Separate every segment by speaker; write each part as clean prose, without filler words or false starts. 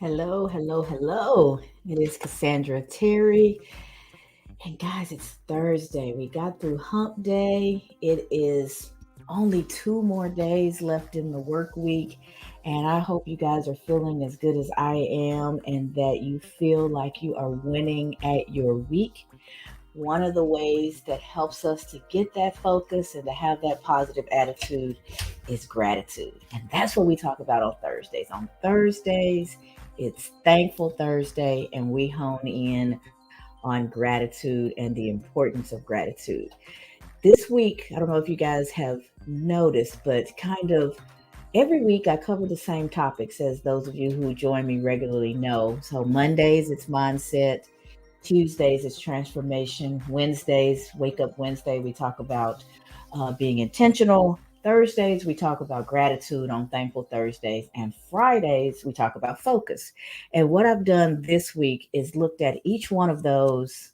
Speaker 1: Hello, hello, hello. It is Cassandra Terry. And guys, it's Thursday. We got through hump day. It is only 2 more days left in the work week. And I hope you guys are feeling as good as I am and that you feel like you are winning at your week. One of the ways that helps us to get that focus and to have that positive attitude is gratitude. And that's what we talk about on Thursdays. On Thursdays, it's Thankful Thursday, and we hone in on gratitude and the importance of gratitude. This week, I don't know if you guys have noticed, but kind of every week I cover the same topics as those of you who join me regularly know. So Mondays, it's mindset. Tuesdays, it's transformation. Wednesdays, Wake Up Wednesday, we talk about being intentional. Thursdays, we talk about gratitude on Thankful Thursdays. And Fridays, we talk about focus. And what I've done this week is looked at each one of those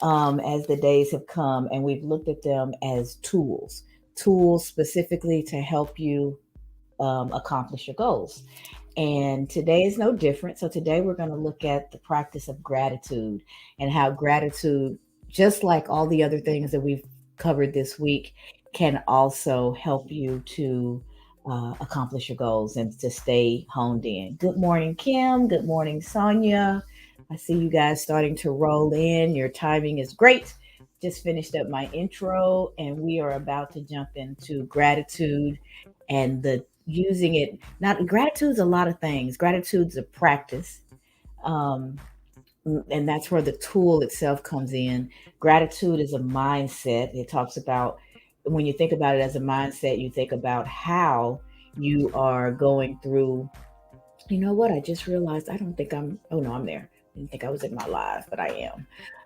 Speaker 1: as the days have come, and we've looked at them as tools specifically to help you accomplish your goals. And today is no different. So today we're going to look at the practice of gratitude and how gratitude, just like all the other things that we've covered this week, can also help you to accomplish your goals and to stay honed in. Good morning, Kim. Good morning, Sonia. I see you guys starting to roll in. Your timing is great. Just finished up my intro, and we are about to jump into gratitude and the using it. Not gratitude's a lot of things. Gratitude's a practice, um, and that's where the tool itself comes in. Gratitude is a mindset. It talks about when you think about it as a mindset, you think about how you are going through. You know what? I just realized I don't think I'm. Oh no, I'm there. I didn't think I was in my live, but I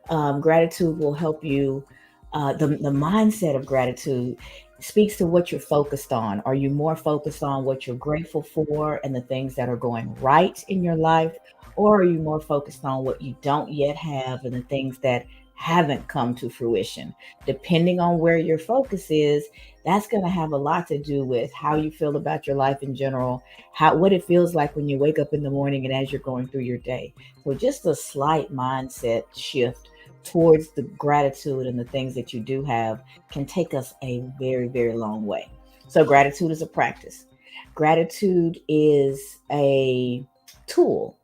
Speaker 1: am. Gratitude will help you. The mindset of gratitude speaks to what you're focused on. Are you more focused on what you're grateful for and the things that are going right in your life? Or are you more focused on what you don't yet have and the things that haven't come to fruition? Depending on where your focus is, that's going to have a lot to do with how you feel about your life in general, how what it feels like when you wake up in the morning and as you're going through your day. So just a slight mindset shift towards the gratitude and the things that you do have can take us a very, very long way. So, gratitude is a practice, gratitude is a tool.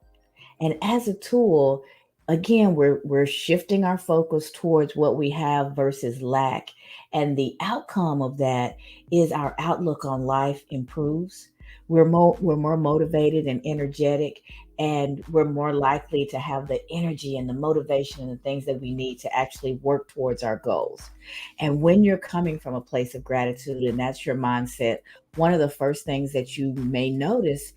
Speaker 1: And as a tool, again, we're shifting our focus towards what we have versus lack. And the outcome of that is our outlook on life improves. We're more motivated and energetic, and we're more likely to have the energy and the motivation and the things that we need to actually work towards our goals. And when you're coming from a place of gratitude and that's your mindset, one of the first things that you may notice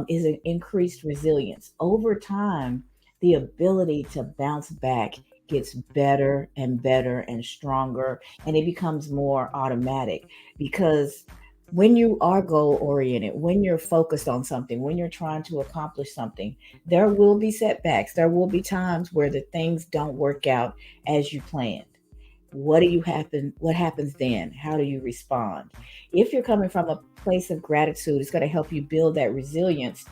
Speaker 1: is an increased resilience. Over time, the ability to bounce back gets better and better and stronger, and it becomes more automatic because when you are goal oriented, when you're focused on something, when you're trying to accomplish something, there will be setbacks. There will be times where the things don't work out as you planned. What happens then? How do you respond? If you're coming from a place of gratitude, it's going to help you build that resilience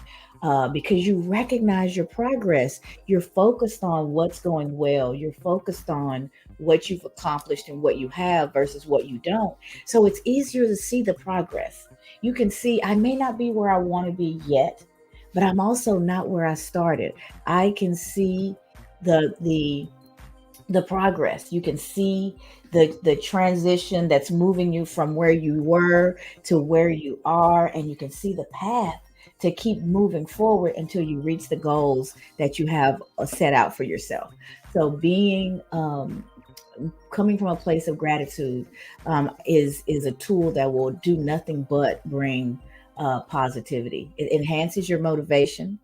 Speaker 1: because you recognize your progress. You're focused on what's going well. You're focused on what you've accomplished and what you have versus what you don't. So it's easier to see the progress. You can see I may not be where I want to be yet, but I'm also not where I started. I can see the the progress. You can see the transition that's moving you from where you were to where you are, and you can see the path to keep moving forward until you reach the goals that you have set out for yourself. So being coming from a place of gratitude is a tool that will do nothing but bring positivity. It enhances your motivation.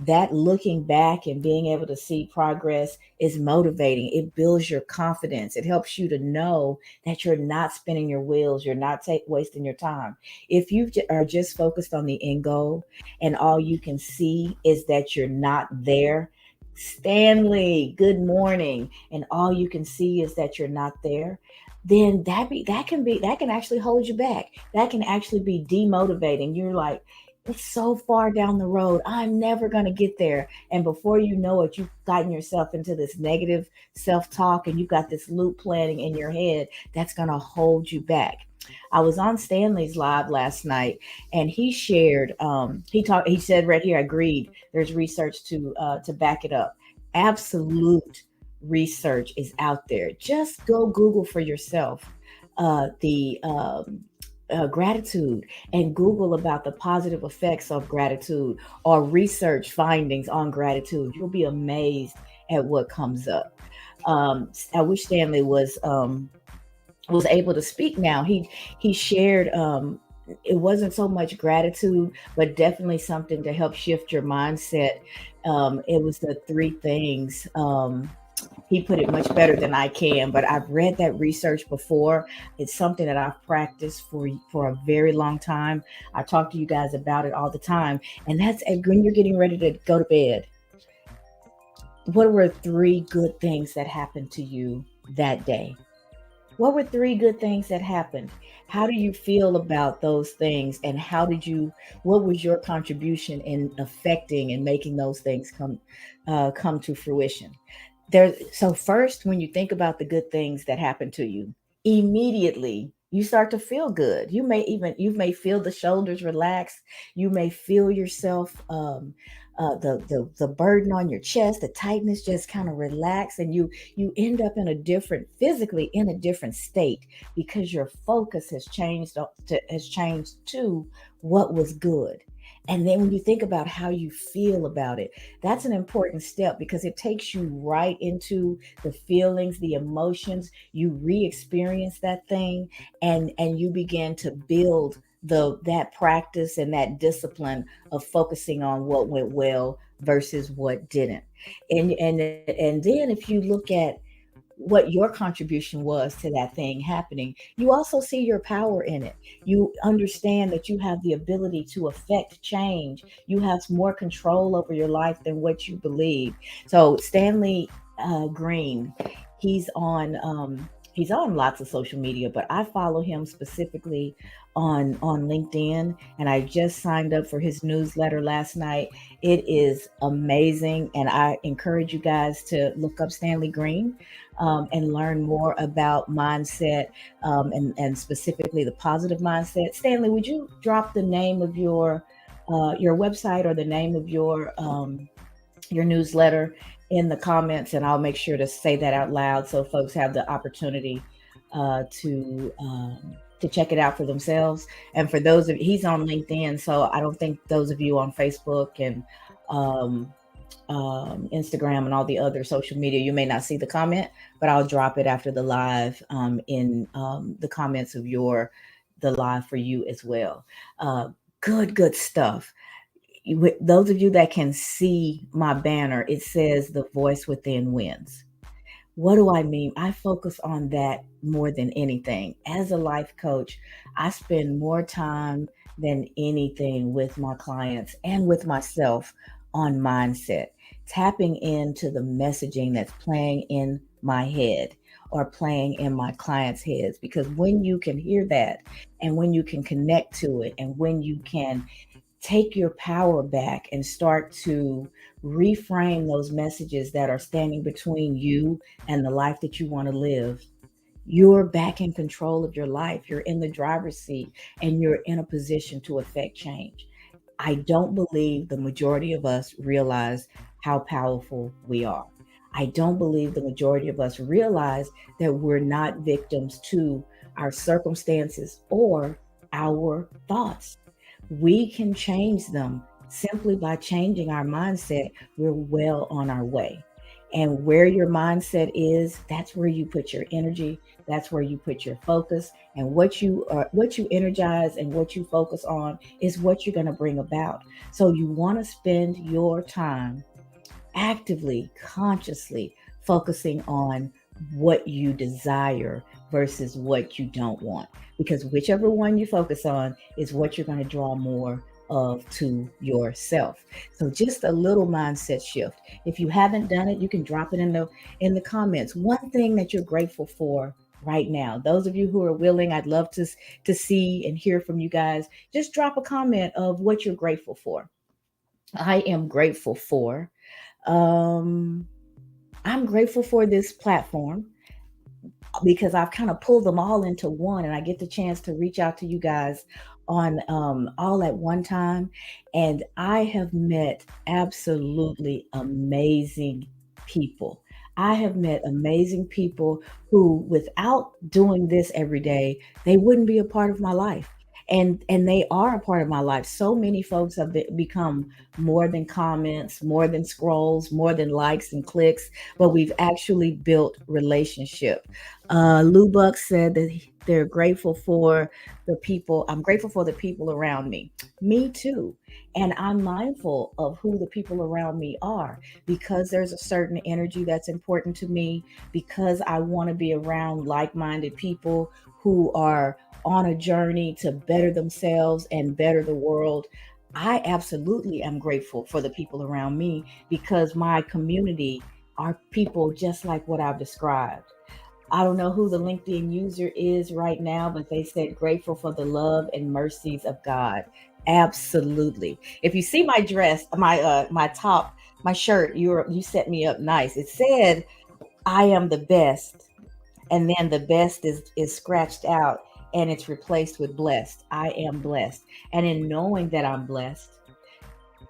Speaker 1: That looking back and being able to see progress is motivating. It builds your confidence. It helps you to know that you're not spinning your wheels. You're not wasting your time. If you are just focused on the end goal and all you can see is that you're not there, Stanley, good morning. And all you can see is that you're not there, then that can actually hold you back. That can actually be demotivating. You're like, It's so far down the road. I'm never going to get there. And before you know it, you've gotten yourself into this negative self talk and you've got this loop planning in your head that's going to hold you back. I was on Stanley's live last night and he shared, he said right here, I agreed. There's research to back it up. Absolute research is out there. Just go Google for yourself the gratitude and Google about the positive effects of gratitude or research findings on gratitude. You'll be amazed at what comes up. I wish Stanley was able to speak now. He shared it wasn't so much gratitude, but definitely something to help shift your mindset. It was the three things. He put it much better than I can, but I've read that research before. It's something that I've practiced for a very long time. I talk to you guys about it all the time, and that's when you're getting ready to go to bed. What were three good things that happened to you that day? What were three good things that happened? How do you feel about those things? And what was your contribution in affecting and making those things come to fruition? So first, when you think about the good things that happen to you, immediately you start to feel good. You may feel the shoulders relax. You may feel yourself the burden on your chest, the tightness just kind of relax, and you end up in a different physically in a different state because your focus has changed to what was good. And then when you think about how you feel about it, that's an important step because it takes you right into the feelings, the emotions. You re-experience that thing, and you begin to build the that practice and that discipline of focusing on what went well versus what didn't. And then if you look at what your contribution was to that thing happening, you also see your power in it. You understand that you have the ability to affect change. You have more control over your life than what you believe. So Stanley Green, he's on he's on lots of social media, but I follow him specifically on LinkedIn, and I just signed up for his newsletter last night. It is amazing, and I encourage you guys to look up Stanley Green and learn more about mindset and specifically the positive mindset. Stanley, would you drop the name of your website or the name of your newsletter in the comments, and I'll make sure to say that out loud so folks have the opportunity uh, to um, to check it out for themselves. And for those of he's on LinkedIn, so I don't think those of you on Facebook and um, Instagram and all the other social media, you may not see the comment, but I'll drop it after the live in the comments of the live for you as well. Uh, good stuff. Those of you that can see my banner, it says the voice within wins. What do I mean? I focus on that more than anything. As a life coach, I spend more time than anything with my clients and with myself on mindset, tapping into the messaging that's playing in my head or playing in my clients' heads. Because when you can hear that and when you can connect to it and when you can take your power back and start to reframe those messages that are standing between you and the life that you want to live, you're back in control of your life. You're in the driver's seat and you're in a position to affect change. I don't believe the majority of us realize how powerful we are. I don't believe the majority of us realize that we're not victims to our circumstances or our thoughts. We can change them simply by changing our mindset. We're well on our way. And where your mindset is, that's where you put your energy, that's where you put your focus, and what you energize and what you focus on is what you're going to bring about. So you want to spend your time actively, consciously focusing on what you desire versus what you don't want. Because whichever one you focus on is what you're going to draw more of to yourself. So just a little mindset shift. If you haven't done it, you can drop it in the comments. One thing that you're grateful for right now. Those of you who are willing, I'd love to see and hear from you guys. Just drop a comment of what you're grateful for. I am grateful for. Um, I'm grateful for this platform because I've kind of pulled them all into one, and I get the chance to reach out to you guys on all at one time. And I have met absolutely amazing people. I have met amazing people who, without doing this every day, they wouldn't be a part of my life. And they are a part of my life. So many folks have become more than comments, more than scrolls, more than likes and clicks, but we've actually built relationship. Lou Buck said that they're grateful for the people. I'm grateful for the people around me. Me too. And I'm mindful of who the people around me are because there's a certain energy that's important to me, because I want to be around like minded people who are on a journey to better themselves and better the world. I absolutely am grateful for the people around me because my community are people just like what I've described. I don't know who the LinkedIn user is right now, but they said grateful for the love and mercies of God. Absolutely. If you see my dress, my top, my shirt, you set me up nice. It said I am the best, and then the best is scratched out and it's replaced with blessed. I am blessed. And in knowing that I'm blessed,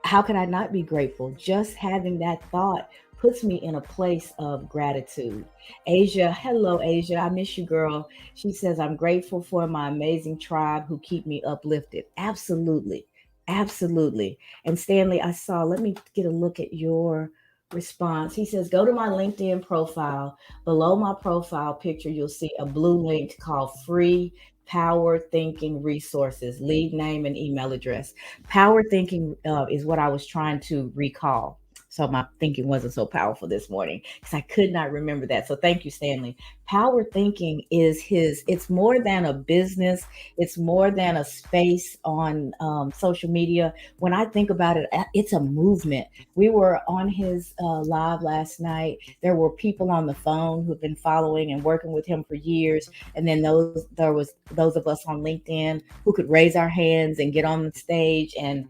Speaker 1: how can I not be grateful? Just having that thought puts me in a place of gratitude. Asia, hello, Asia. I miss you, girl. She says, I'm grateful for my amazing tribe who keep me uplifted. Absolutely. Absolutely. And Stanley, I saw, let me get a look at your response. He says, go to my LinkedIn profile. Below my profile picture, you'll see a blue link called Free Power Thinking Resources, lead name and email address. Power thinking is what I was trying to recall. So my thinking wasn't so powerful this morning because I could not remember that. So thank you, Stanley. Power thinking is it's more than a business. It's more than a space on social media. When I think about it, it's a movement. We were on his live last night. There were people on the phone who've been following and working with him for years. And then there was those of us on LinkedIn who could raise our hands and get on the stage and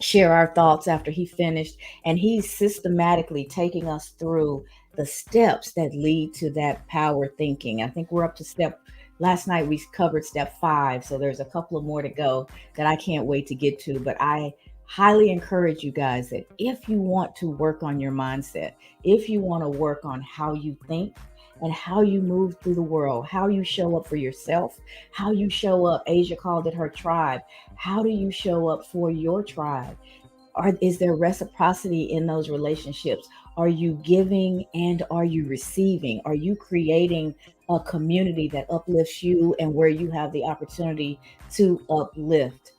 Speaker 1: share our thoughts after he finished. And he's systematically taking us through the steps that lead to that power thinking. I think we're up to last night we covered step 5. So there's a couple of more to go that I can't wait to get to. But I highly encourage you guys that if you want to work on your mindset, if you want to work on how you think, and how you move through the world, how you show up for yourself, how you show up. Asia called it her tribe. How do you show up for your tribe? Is there reciprocity in those relationships? Are you giving and are you receiving? Are you creating a community that uplifts you and where you have the opportunity to uplift?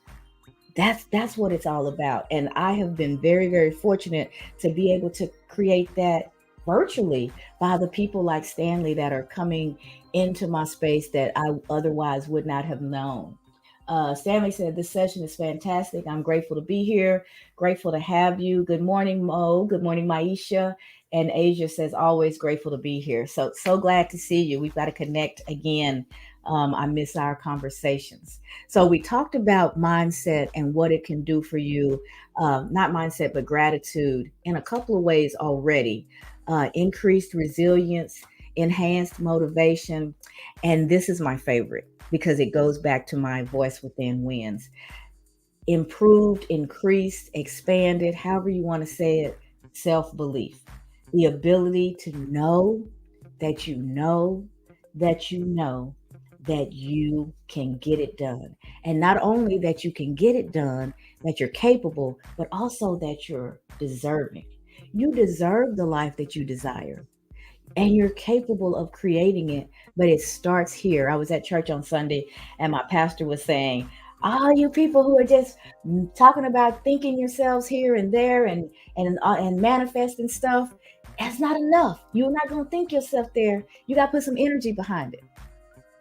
Speaker 1: That's what it's all about. And I have been very, very fortunate to be able to create that virtually by the people like Stanley that are coming into my space that I otherwise would not have known. Stanley said, this session is fantastic. I'm grateful to be here. Grateful to have you. Good morning, Mo. Good morning, Maisha. And Asia says, always grateful to be here. So glad to see you. We've got to connect again. I miss our conversations. So we talked about mindset and what it can do for you. Not mindset, but gratitude in a couple of ways already. Increased resilience, enhanced motivation. And this is my favorite because it goes back to my voice within wins. Improved, increased, expanded, however you want to say it, self belief. The ability to know that you know that you know that you can get it done. And not only that you can get it done, that you're capable, but also that you're deserving. You deserve the life that you desire and you're capable of creating it, but it starts here. I was at church on Sunday and my pastor was saying, all you people who are just talking about thinking yourselves here and there and manifesting stuff, that's not enough. You're not going to think yourself there. You got to put some energy behind it.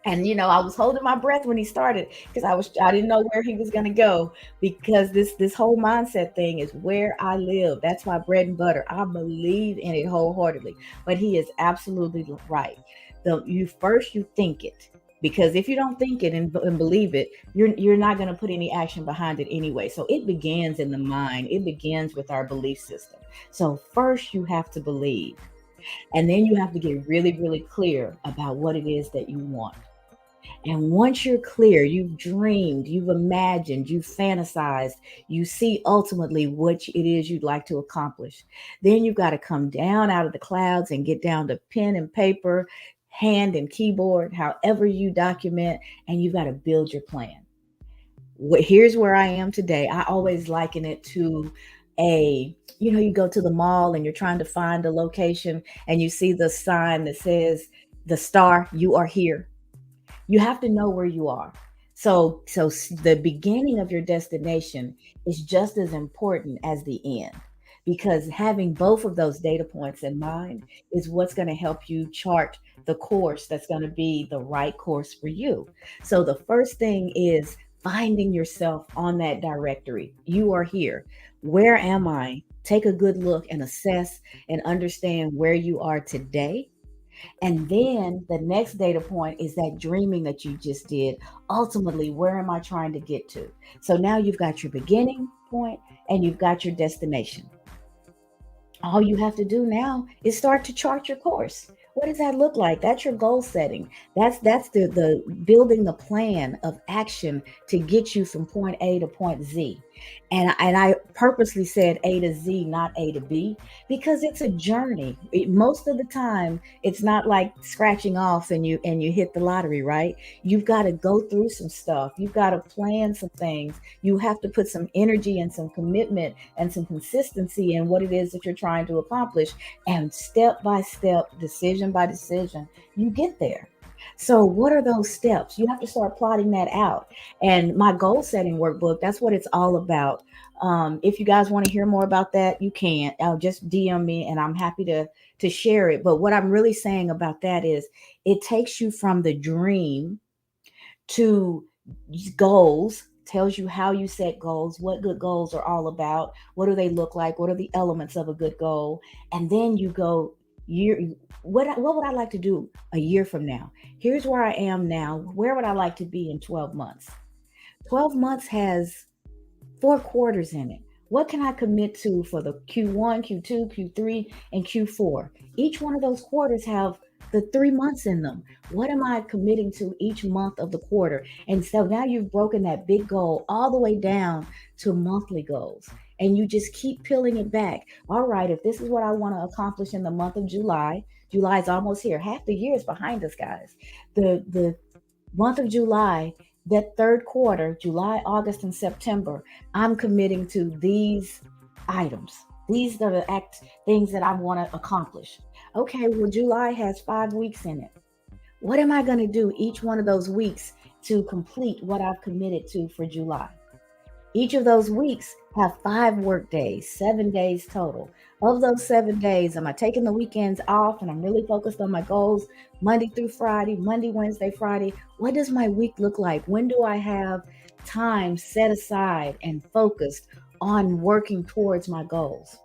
Speaker 1: And I was holding my breath when he started because I didn't know where he was going to go, because this whole mindset thing is where I live. That's my bread and butter. I believe in it wholeheartedly. But he is absolutely right. You think it, because if you don't think it and believe it, you're not going to put any action behind it anyway. So it begins in the mind. It begins with our belief system. So first you have to believe, and then you have to get really, really clear about what it is that you want. And once you're clear, you've dreamed, you've imagined, you've fantasized, you see ultimately what it is you'd like to accomplish. Then you've got to come down out of the clouds and get down to pen and paper, hand and keyboard, however you document, and you've got to build your plan. Here's where I am today. I always liken it to you go to the mall and you're trying to find a location and you see the sign that says the star, you are here. You have to know where you are. So the beginning of your destination is just as important as the end, because having both of those data points in mind is what's going to help you chart the course that's going to be the right course for you. So the first thing is finding yourself on that directory. You are here. Where am I? Take a good look and assess and understand where you are today, and then the next data point is that dreaming that you just did. Ultimately, where am I trying to get to? So now you've got your beginning point and you've got your destination. All you have to do now is start to chart your course. What does that look like? That's your goal setting. That's the building the plan of action to get you from point A to point Z. And I purposely said A to Z, not A to B, because it's a journey. Most of the time, it's not like scratching off and you hit the lottery, right? You've got to go through some stuff. You've got to plan some things. You have to put some energy and some commitment and some consistency in what it is that you're trying to accomplish. And step by step, decision by decision, you get there. So, what are those steps? You have to start plotting that out. And my goal setting workbook, that's what it's all about. If you guys want to hear more about that, you can. Just DM me and I'm happy to share it. But what I'm really saying about that is it takes you from the dream to goals, tells you how you set goals, what good goals are all about, what do they look like, what are the elements of a good goal, and then you go year what would I like to do a year from now? Here's where I am now. Where would I like to be in 12 months? 12 months has 4 quarters in it. What can I commit to for the Q1, Q2, Q3, and Q4? Each one of those quarters have the 3 months in them. What am I committing to each month of the quarter? And so now you've broken that big goal all the way down to monthly goals. And you just keep peeling it back. All right, if this is what I want to accomplish in the month of July, July is almost here. Half the year is behind us, guys. The month of July, that third quarter, July, August, and September, I'm committing to these items. These are the things that I want to accomplish. Okay, well, July has 5 weeks in it. What am I going to do each one of those weeks to complete what I've committed to for July? Each of those weeks have 5 work days, 7 days total. Of those 7 days, am I taking the weekends off and I'm really focused on my goals Monday through Friday, Monday, Wednesday, Friday? What does my week look like? When do I have time set aside and focused on working towards my goals?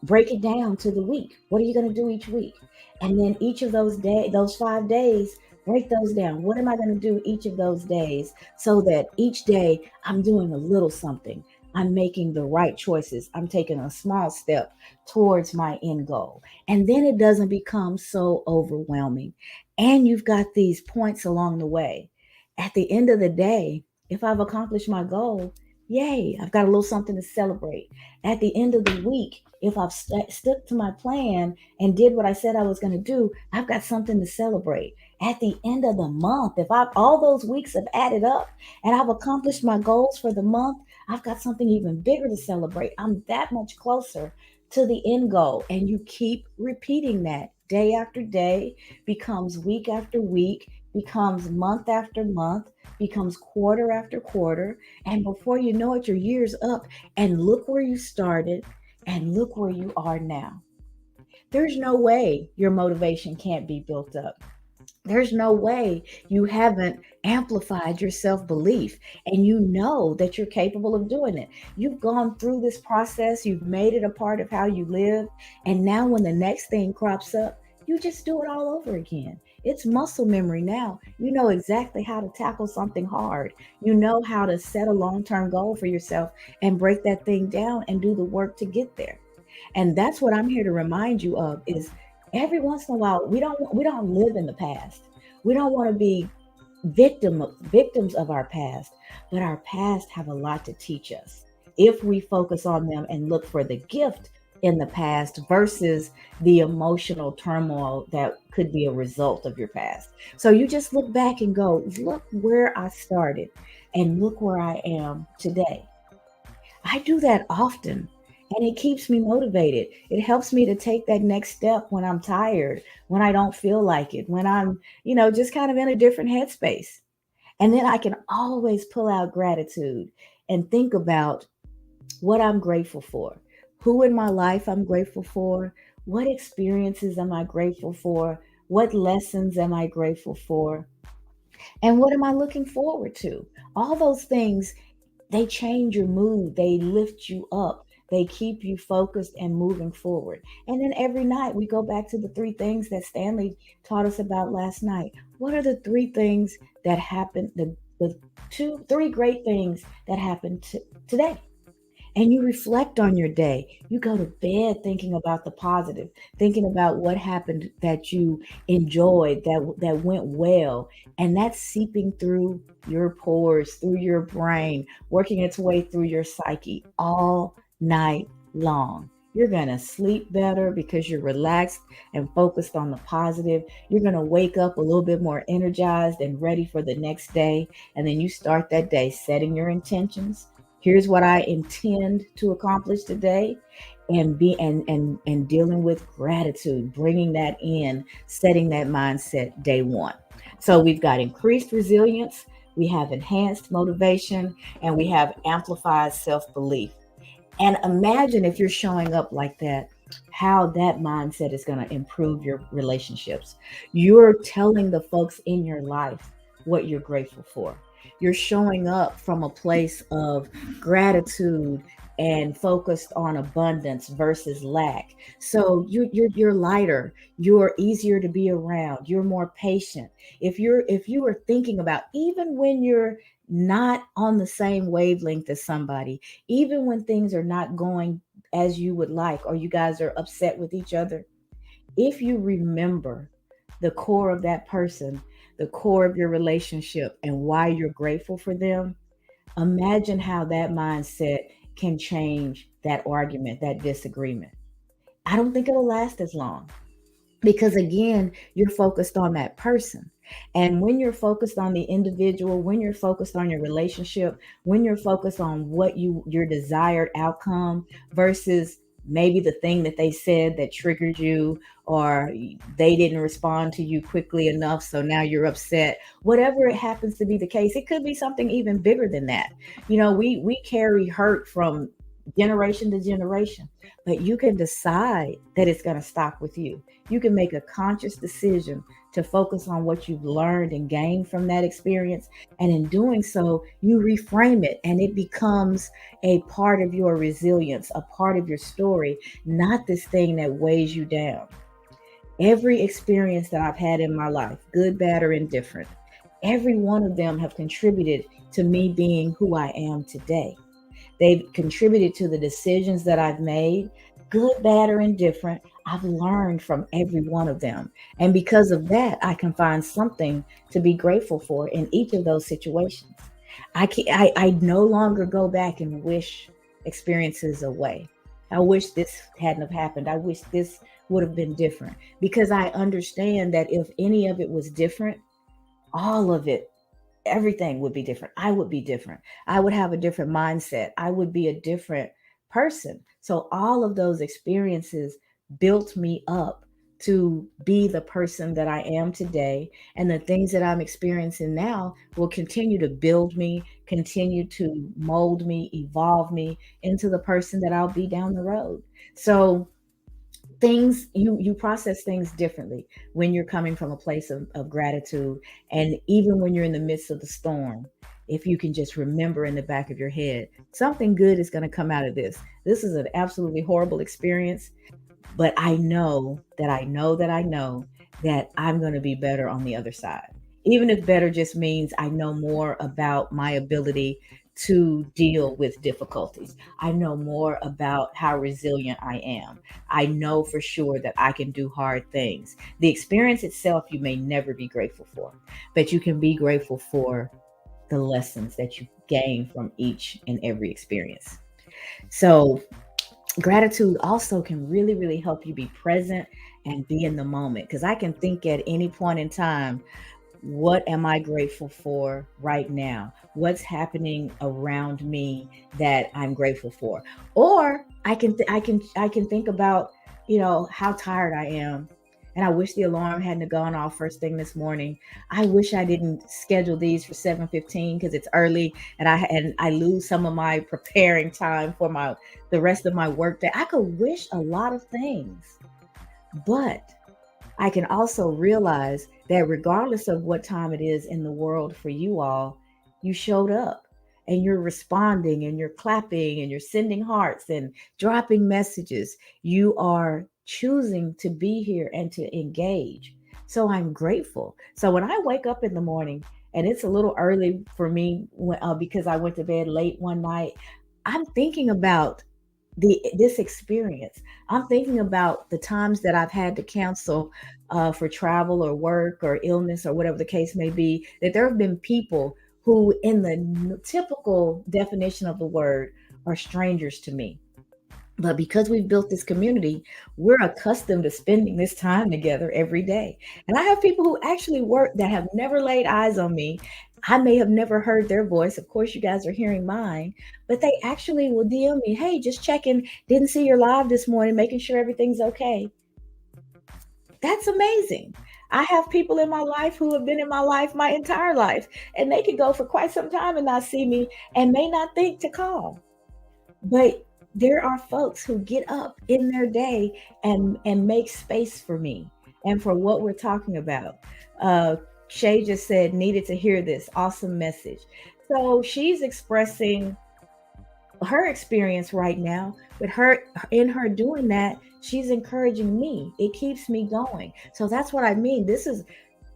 Speaker 1: Break it down to the week. What are you going to do each week? And then each of those 5 days, break those down. What am I going to do each of those days so that each day I'm doing a little something? I'm making the right choices. I'm taking a small step towards my end goal. And then it doesn't become so overwhelming. And you've got these points along the way. At the end of the day, if I've accomplished my goal, yay, I've got a little something to celebrate. At the end of the week, if I've stuck to my plan and did what I said I was going to do, I've got something to celebrate. At the end of the month, if I've all those weeks have added up and I've accomplished my goals for the month, I've got something even bigger to celebrate. I'm that much closer to the end goal. And you keep repeating that day after day, becomes week after week, becomes month after month, becomes quarter after quarter. And before you know it, your year's up. And look where you started and look where you are now. There's no way your motivation can't be built up. There's no way you haven't amplified your self belief and you know that you're capable of doing it. You've gone through this process, you've made it a part of how you live. And now, when the next thing crops up, you just do it all over again. It's muscle memory now. You know exactly how to tackle something hard. You know how to set a long-term goal for yourself and break that thing down and do the work to get there. And that's what I'm here to remind you of is every once in a while we don't live in the past. We don't want to be victims of our past, but our past have a lot to teach us if we focus on them and look for the gift in the past versus the emotional turmoil that could be a result of your past. So you just look back and go, look where I started and look where I am today. I do that often and it keeps me motivated. It helps me to take that next step when I'm tired, when I don't feel like it, when I'm, just kind of in a different headspace. And then I can always pull out gratitude and think about what I'm grateful for, who in my life I'm grateful for, what experiences am I grateful for, what lessons am I grateful for, and what am I looking forward to. All those things, they change your mood, they lift you up, they keep you focused and moving forward. And then every night we go back to the three things that Stanley taught us about last night. What are the three things that happened, the three great things that happened today? And you reflect on your day. You go to bed thinking about the positive, thinking about what happened that you enjoyed, that went well, and that's seeping through your pores, through your brain, working its way through your psyche all night long. You're going to sleep better because you're relaxed and focused on the positive. You're going to wake up a little bit more energized and ready for the next day. And then you start that day setting your intentions. Here's what I intend to accomplish today, and be and dealing with gratitude, bringing that in, setting that mindset day one. So we've got increased resilience, we have enhanced motivation, and we have amplified self-belief. And imagine if you're showing up like that, how that mindset is going to improve your relationships. You're telling the folks in your life what you're grateful for. You're showing up from a place of gratitude and focused on abundance versus lack. So you're lighter, you're easier to be around, you're more patient. If you are thinking about, even when you're not on the same wavelength as somebody, even when things are not going as you would like, or you guys are upset with each other, if you remember the core of that person, the core of your relationship, and why you're grateful for them, imagine how that mindset can change that argument, that disagreement. I don't think it'll last as long because again you're focused on that person. And when you're focused on the individual, when you're focused on your relationship, when you're focused on what your desired outcome versus maybe the thing that they said that triggered you, or they didn't respond to you quickly enough so now you're upset, whatever it happens to be the case, it could be something even bigger than that. We carry hurt from generation to generation, but you can decide that it's going to stop with you. You can make a conscious decision to focus on what you've learned and gained from that experience. And in doing so, you reframe it and it becomes a part of your resilience, a part of your story, not this thing that weighs you down. Every experience that I've had in my life, good, bad, or indifferent, every one of them have contributed to me being who I am today. They've contributed to the decisions that I've made, good, bad, or indifferent. I've learned from every one of them. And because of that, I can find something to be grateful for in each of those situations. I no longer go back and wish experiences away. I wish this hadn't have happened. I wish this would have been different, because I understand that if any of it was different, all of it, everything would be different. I would be different. I would have a different mindset. I would be a different person. So all of those experiences built me up to be the person that I am today. And the things that I'm experiencing now will continue to build me, continue to mold me, evolve me into the person that I'll be down the road. So things, you process things differently when you're coming from a place of gratitude. And even when you're in the midst of the storm, if you can just remember in the back of your head, something good is going to come out of this. This is an absolutely horrible experience, But I know that I know that I know that I'm going to be better on the other side. Even if better just means I know more about my ability to deal with difficulties. I know more about how resilient I am. I know for sure that I can do hard things. The experience itself, you may never be grateful for, but you can be grateful for the lessons that you gain from each and every experience. So, gratitude also can really, really help you be present and be in the moment. Because I can think at any point in time, what am I grateful for right now? What's happening around me that I'm grateful for? Or I can think about, how tired I am. And I wish the alarm hadn't gone off first thing this morning. I wish I didn't schedule these for 7:15 because it's early, and I lose some of my preparing time for my the rest of my workday. I could wish a lot of things, but I can also realize that regardless of what time it is in the world for you all, you showed up and you're responding and you're clapping and you're sending hearts and dropping messages. You are choosing to be here and to engage. So I'm grateful. So when I wake up in the morning, and it's a little early for me because I went to bed late one night, I'm thinking about this experience. I'm thinking about the times that I've had to cancel for travel or work or illness or whatever the case may be. That there have been people who, in the typical definition of the word, are strangers to me. But because we've built this community, we're accustomed to spending this time together every day. And I have people who actually work that have never laid eyes on me. I may have never heard their voice. Of course, you guys are hearing mine, but they actually will DM me, hey, just checking, didn't see your live this morning, making sure everything's okay. That's amazing. I have people in my life who have been in my life my entire life, and they could go for quite some time and not see me and may not think to call. But there are folks who get up in their day and make space for me and for what we're talking about. Uh, Shay just said, needed to hear this. Awesome message. So she's expressing her experience right now, but her in her doing that, she's encouraging me. It keeps me going. So that's what I mean. This is,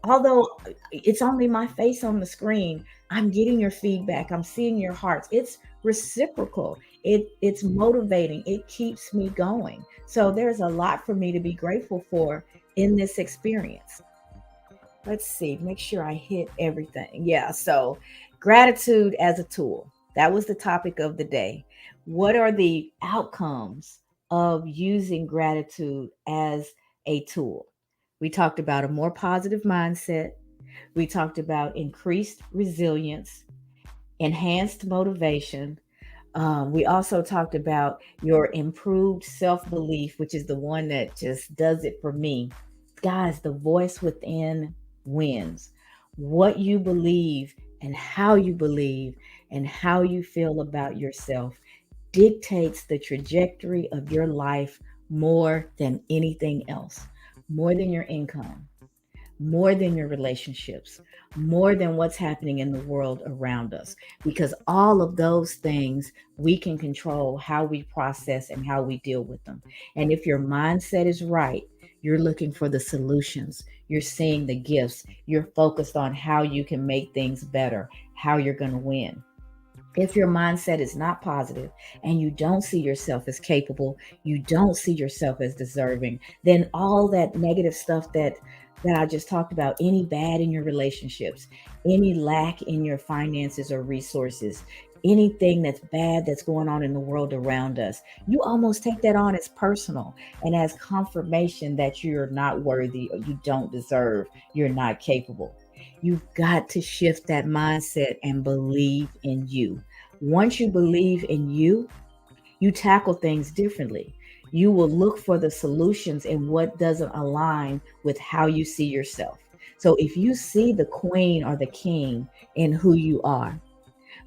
Speaker 1: although it's only my face on the screen, I'm getting your feedback, I'm seeing your hearts. It's reciprocal. It's motivating, it keeps me going. So there's a lot for me to be grateful for in this experience. Let's see, make sure I hit everything. Yeah, so gratitude as a tool, that was the topic of the day. What are the outcomes of using gratitude as a tool? We talked about a more positive mindset. We talked about increased resilience, enhanced motivation. We also talked about your improved self belief, which is the one that just does it for me. Guys, the voice within wins. What you believe and how you feel about yourself dictates the trajectory of your life more than anything else, more than your income, more than your relationships, more than what's happening in the world around us. Because all of those things, we can control how we process and how we deal with them. And if your mindset is right, you're looking for the solutions, you're seeing the gifts, you're focused on how you can make things better, how you're going to win. If your mindset is not positive and you don't see yourself as capable, you don't see yourself as deserving, then all that negative stuff that I just talked about, any bad in your relationships, any lack in your finances or resources, anything that's bad that's going on in the world around us, you almost take that on as personal and as confirmation that you're not worthy or you don't deserve, you're not capable. You've got to shift that mindset and believe in you. Once you believe in you, you tackle things differently. You will look for the solutions in what doesn't align with how you see yourself. So if you see the queen or the king in who you are,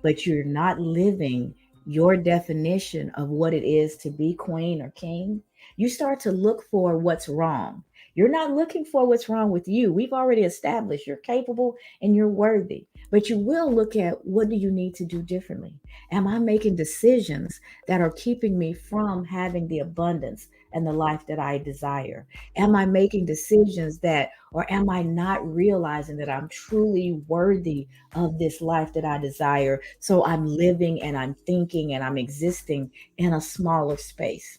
Speaker 1: but you're not living your definition of what it is to be queen or king, you start to look for what's wrong. You're not looking for what's wrong with you. We've already established you're capable and you're worthy. But you will look at, what do you need to do differently? Am I making decisions that are keeping me from having the abundance and the life that I desire? Am I making decisions that, or am I not realizing that I'm truly worthy of this life that I desire? So I'm living and I'm thinking and I'm existing in a smaller space.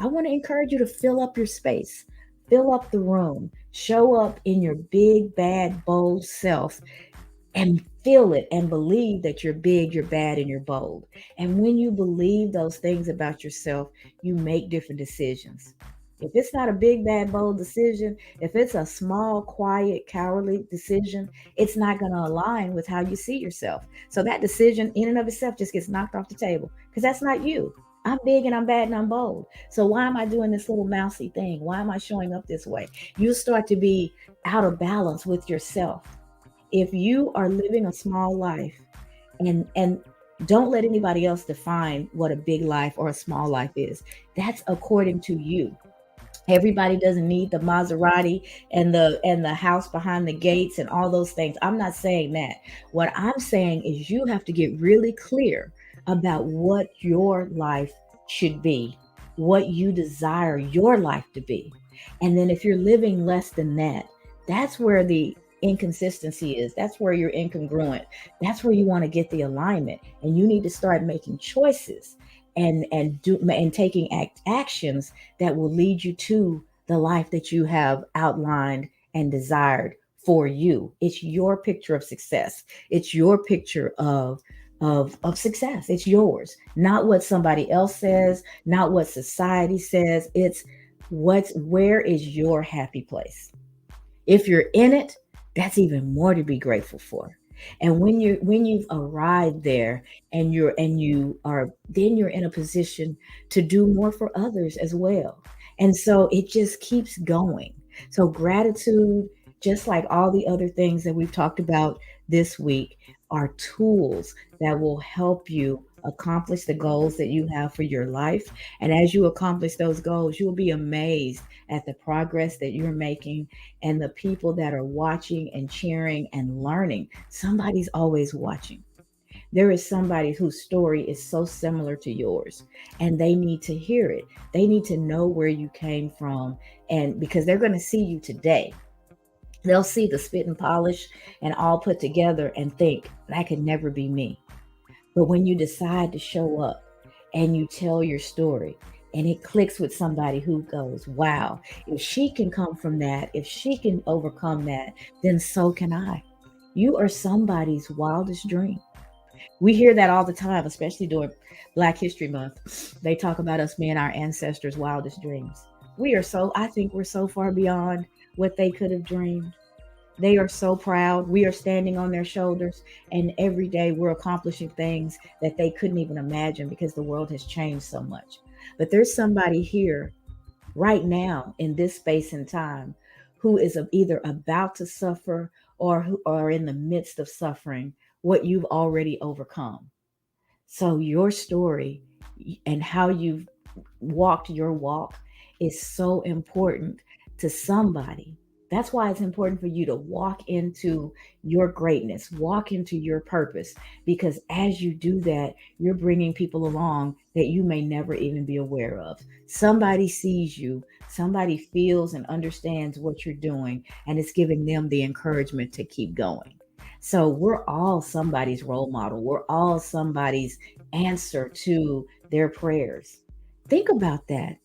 Speaker 1: I want to encourage you to fill up your space, fill up the room, show up in your big, bad, bold self, and feel it and believe that you're big, you're bad, and you're bold. And when you believe those things about yourself, you make different decisions. If it's not a big, bad, bold decision, if it's a small, quiet, cowardly decision, it's not going to align with how you see yourself. So that decision in and of itself just gets knocked off the table because that's not you. I'm big and I'm bad and I'm bold. So why am I doing this little mousy thing? Why am I showing up this way? You start to be out of balance with yourself if you are living a small life, and don't let anybody else define what a big life or a small life is. That's according to you. Everybody doesn't need the Maserati and the house behind the gates and all those things. I'm not saying that. What I'm saying is you have to get really clear about what your life should be, what you desire your life to be. And then if you're living less than that, that's where the inconsistency is. That's where you're incongruent. That's where you want to get the alignment, and you need to start making choices and taking actions that will lead you to the life that you have outlined and desired for you. It's your picture of success. It's your picture of success. It's yours, not what somebody else says, not what society says. It's where is your happy place. If you're in it, that's even more to be grateful for. And when you've arrived there, and you are then you're in a position to do more for others as well. And so it just keeps going. So gratitude, just like all the other things that we've talked about this week, are tools that will help you accomplish the goals that you have for your life. And as you accomplish those goals, you will be amazed at the progress that you're making and the people that are watching and cheering and learning. Somebody's always watching. There is somebody whose story is so similar to yours, and they need to hear it. They need to know where you came from, and because they're going to see you today, they'll see the spit and polish and all put together and think that could never be me. But when you decide to show up and you tell your story, and it clicks with somebody who goes, wow, if she can come from that, if she can overcome that, then so can I. You are somebody's wildest dream. We hear that all the time, especially during Black History Month. They talk about us being our ancestors' wildest dreams. I think we're so far beyond what they could have dreamed. They are so proud. We are standing on their shoulders, and every day we're accomplishing things that they couldn't even imagine because the world has changed so much. But there's somebody here right now in this space and time who is either about to suffer or who are in the midst of suffering what you've already overcome. So your story and how you've walked your walk is so important to somebody. That's why it's important for you to walk into your greatness, walk into your purpose, because as you do that, you're bringing people along that you may never even be aware of. Somebody sees you, somebody feels and understands what you're doing, and it's giving them the encouragement to keep going. So we're all somebody's role model. We're all somebody's answer to their prayers. Think about that.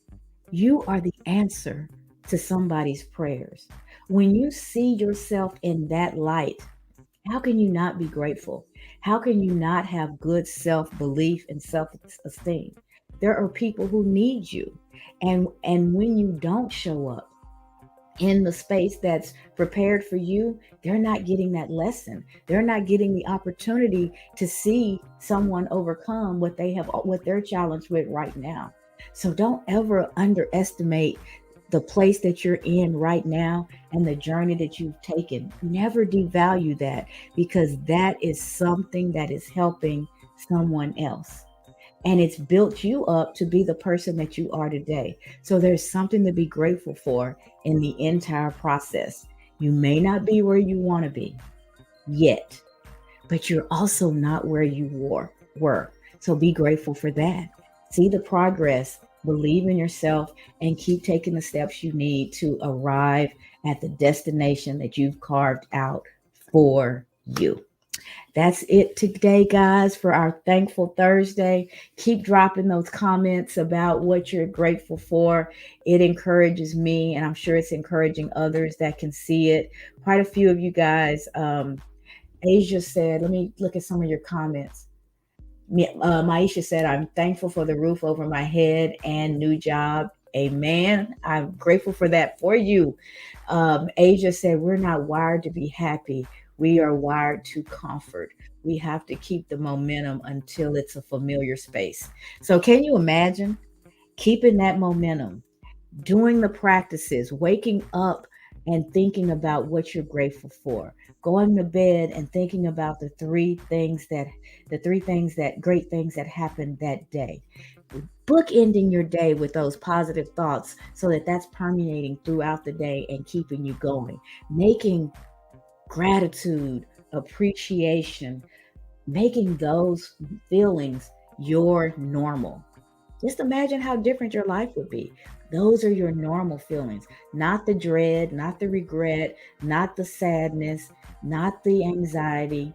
Speaker 1: You are the answer to somebody's prayers. When you see yourself in that light, how can you not be grateful? How can you not have good self belief and self esteem? There are people who need you. And when you don't show up in the space that's prepared for you, they're not getting that lesson. They're not getting the opportunity to see someone overcome what they're challenged with right now. So don't ever underestimate the place that you're in right now and the journey that you've taken. Never devalue that, because that is something that is helping someone else. and it's built you up to be the person that you are today. So there's something to be grateful for in the entire process. You may not be where you want to be yet, but you're also not where you were. So be grateful for that. See the progress, believe in yourself, and keep taking the steps you need to arrive at the destination that you've carved out for you. That's it today, guys, for our Thankful Thursday. Keep dropping those comments about what you're grateful for. It encourages me, and I'm sure it's encouraging others that can see it. Quite a few of you guys. Asia said, let me look at some of your comments. Maisha said, I'm thankful for the roof over my head and new job. Amen. I'm grateful for that for you. Asia said, we're not wired to be happy. We are wired to comfort. We have to keep the momentum until it's a familiar space. So, can you imagine keeping that momentum? Doing the practices, waking up and thinking about what you're grateful for, going to bed and thinking about the three things that great things that happened that day. Bookending your day with those positive thoughts so that that's permeating throughout the day and keeping you going. Making gratitude, appreciation, making those feelings your normal. Just imagine how different your life would be. Those are your normal feelings, not the dread, not the regret, not the sadness, not the anxiety,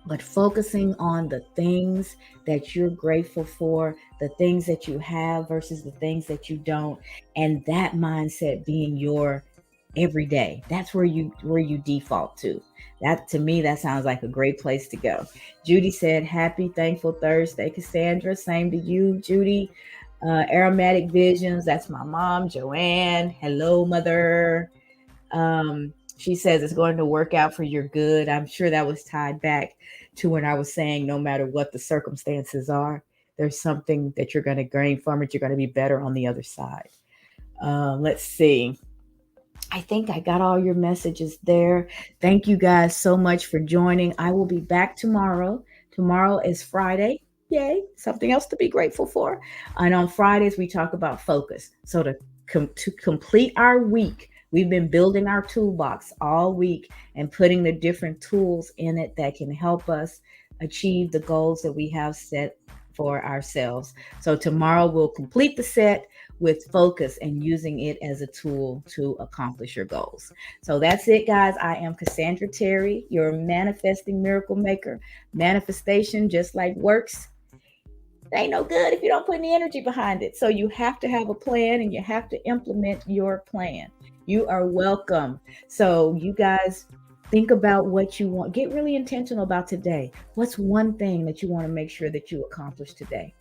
Speaker 1: but focusing on the things that you're grateful for, the things that you have versus the things that you don't, and that mindset being your every day. That's where you default to. That to me, that sounds like a great place to go. Judy said, "Happy Thankful Thursday, Cassandra." Same to you, Judy. Aromatic Visions. That's my mom, Joanne. Hello, mother. She says it's going to work out for your good. I'm sure that was tied back to when I was saying no matter what the circumstances are, there's something that you're going to gain from it. You're going to be better on the other side. Let's see. I think I got all your messages there. Thank you guys so much for joining. I will be back tomorrow. Tomorrow is Friday. Yay, something else to be grateful for. And on Fridays, we talk about focus. So to complete our week, we've been building our toolbox all week and putting the different tools in it that can help us achieve the goals that we have set for ourselves. So tomorrow we'll complete the set with focus and using it as a tool to accomplish your goals. So that's it, guys. I am Cassandra Terry, your manifesting miracle maker. Manifestation, just like works, it ain't no good if you don't put any energy behind it. So you have to have a plan and you have to implement your plan. You are welcome. So you guys think about what you want. Get really intentional about today. What's one thing that you want to make sure that you accomplish today?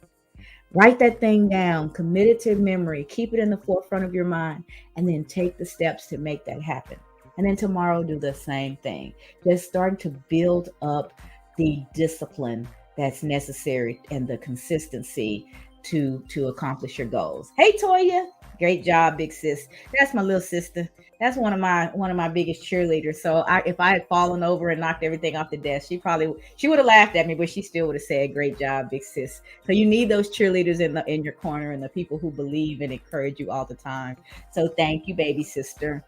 Speaker 1: Write that thing down, commit it to memory, keep it in the forefront of your mind, and then take the steps to make that happen. And then tomorrow, do the same thing. Just starting to build up the discipline that's necessary and the consistency to accomplish your goals. Hey, Toya, great job, big sis. That's my little sister. That's one of my biggest cheerleaders. So if I had fallen over and knocked everything off the desk, she would have laughed at me, but she still would have said, "Great job, big sis." So you need those cheerleaders in your corner and the people who believe and encourage you all the time. So thank you, baby sister.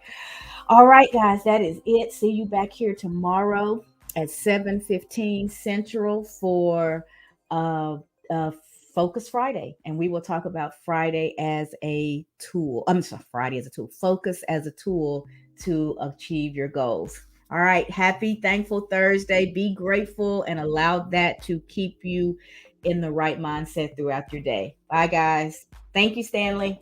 Speaker 1: All right, guys, that is it. See you back here tomorrow at 7:15 Central for uh, uh, Focus Friday, and we will talk about Friday as a tool. I'm sorry, Friday as a tool. Focus as a tool to achieve your goals. All right, happy Thankful Thursday. Be grateful and allow that to keep you in the right mindset throughout your day. Bye, guys. Thank you, Stanley.